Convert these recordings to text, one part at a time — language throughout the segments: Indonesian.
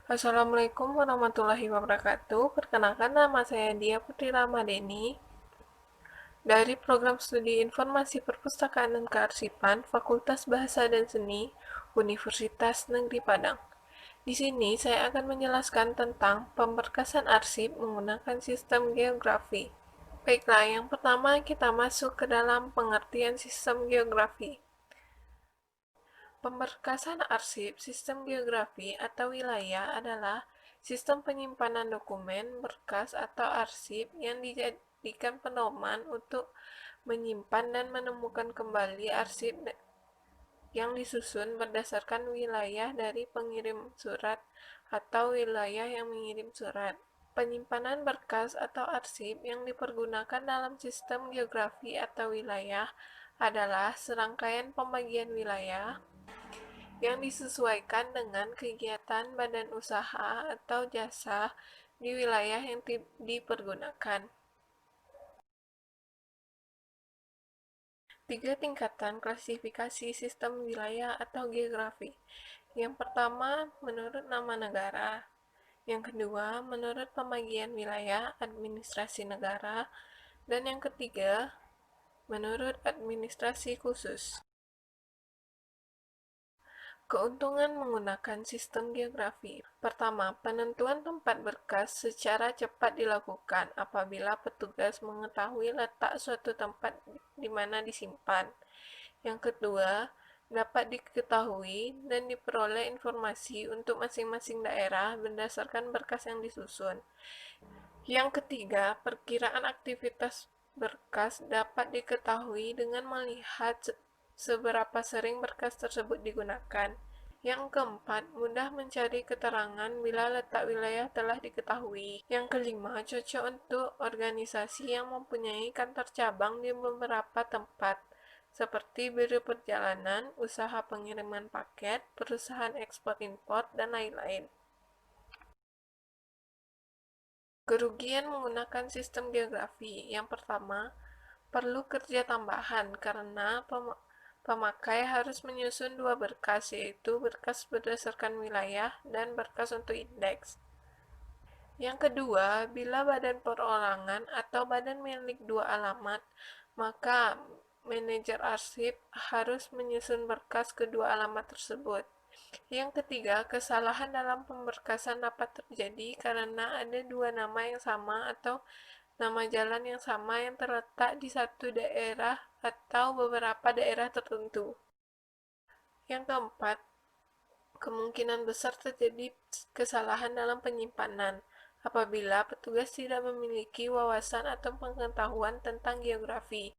Assalamualaikum warahmatullahi wabarakatuh. Perkenalkan, nama saya Dia Putri Ramadeni dari Program Studi Informasi Perpustakaan dan Kearsipan Fakultas Bahasa dan Seni Universitas Negeri Padang. Di sini saya akan menjelaskan tentang pemberkasan arsip menggunakan sistem geografi. Baiklah, yang pertama kita masuk ke dalam pengertian sistem geografi. Pemberkasan arsip sistem geografi atau wilayah adalah sistem penyimpanan dokumen, berkas, atau arsip yang dijadikan pedoman untuk menyimpan dan menemukan kembali arsip yang disusun berdasarkan wilayah dari pengirim surat atau wilayah yang mengirim surat. Penyimpanan berkas atau arsip yang dipergunakan dalam sistem geografi atau wilayah adalah serangkaian pembagian wilayah yang disesuaikan dengan kegiatan badan usaha atau jasa di wilayah yang dipergunakan. Tiga tingkatan klasifikasi sistem wilayah atau geografi. Yang pertama, menurut nama negara. Yang kedua, menurut pembagian wilayah administrasi negara. Dan yang ketiga, menurut administrasi khusus. Keuntungan menggunakan sistem geografi. Pertama, penentuan tempat berkas secara cepat dilakukan apabila petugas mengetahui letak suatu tempat di mana disimpan. Yang kedua, dapat diketahui dan diperoleh informasi untuk masing-masing daerah berdasarkan berkas yang disusun. Yang ketiga, perkiraan aktivitas berkas dapat diketahui dengan melihat seberapa sering berkas tersebut digunakan. Yang keempat, mudah mencari keterangan bila letak wilayah telah diketahui. Yang kelima, cocok untuk organisasi yang mempunyai kantor cabang di beberapa tempat, seperti biro perjalanan, usaha pengiriman paket, perusahaan ekspor-impor, dan lain-lain. Kerugian menggunakan sistem geografi. Yang pertama, perlu kerja tambahan karena pemakai harus menyusun dua berkas, yaitu berkas berdasarkan wilayah dan berkas untuk indeks. Yang kedua, bila badan perorangan atau badan milik dua alamat, maka manajer arsip harus menyusun berkas kedua alamat tersebut. Yang ketiga, kesalahan dalam pemberkasan dapat terjadi karena ada dua nama yang sama atau nama jalan yang sama yang terletak di satu daerah atau beberapa daerah tertentu. Yang keempat, kemungkinan besar terjadi kesalahan dalam penyimpanan apabila petugas tidak memiliki wawasan atau pengetahuan tentang geografi.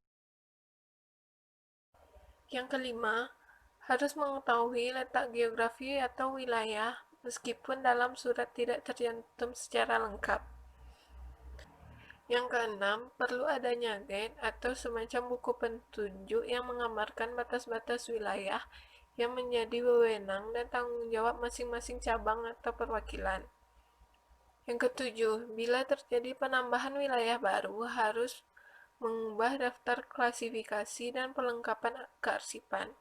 Yang kelima, harus mengetahui letak geografi atau wilayah meskipun dalam surat tidak tercantum secara lengkap. Yang keenam, perlu adanya guide atau semacam buku petunjuk yang menggambarkan batas-batas wilayah yang menjadi wewenang dan tanggung jawab masing-masing cabang atau perwakilan. Yang ketujuh, bila terjadi penambahan wilayah baru, harus mengubah daftar klasifikasi dan perlengkapan kearsipan.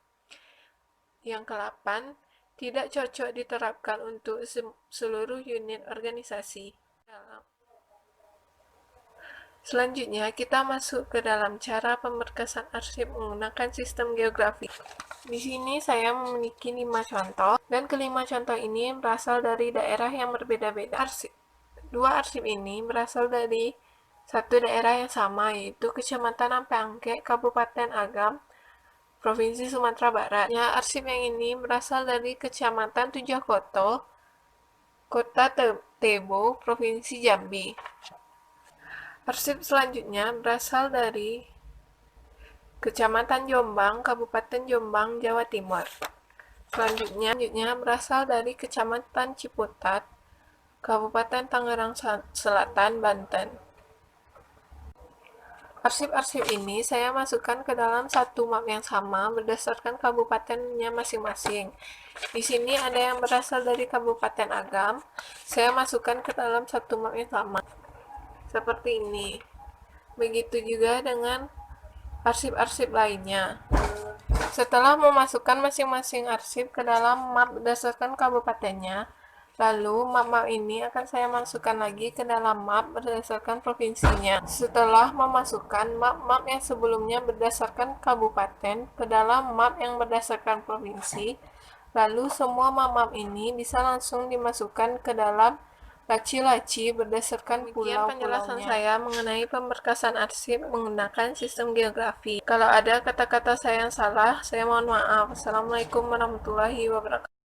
Yang kedelapan, tidak cocok diterapkan untuk seluruh unit organisasi. Selanjutnya, kita masuk ke dalam cara pemberkasan arsip menggunakan sistem geografi. Di sini saya memiliki 5 contoh, dan kelima contoh ini berasal dari daerah yang berbeda-beda. Dua arsip ini berasal dari satu daerah yang sama, yaitu Kecamatan Ampeangke, Kabupaten Agam, Provinsi Sumatera Barat. Ya, arsip yang ini berasal dari Kecamatan Tujakoto, Kota Tebo, Provinsi Jambi. Arsip selanjutnya berasal dari Kecamatan Jombang, Kabupaten Jombang, Jawa Timur. Selanjutnya berasal dari Kecamatan Ciputat, Kabupaten Tangerang Selatan, Banten. Arsip-arsip ini saya masukkan ke dalam satu map yang sama berdasarkan kabupatennya masing-masing. Di sini ada yang berasal dari Kabupaten Agam, saya masukkan ke dalam satu map yang sama. Seperti ini. Begitu juga dengan arsip-arsip lainnya. Setelah memasukkan masing-masing arsip ke dalam map berdasarkan kabupatennya, Lalu map-map ini akan saya masukkan lagi ke dalam map berdasarkan provinsinya. Setelah memasukkan map-map yang sebelumnya berdasarkan kabupaten ke dalam map yang berdasarkan provinsi, lalu semua map-map ini bisa langsung dimasukkan ke dalam laci-laci berdasarkan pulau-pulaunya. Penjelasan saya mengenai pemberkasan arsip menggunakan sistem geografi. Kalau ada kata-kata saya yang salah, saya mohon maaf. Assalamualaikum warahmatullahi wabarakatuh.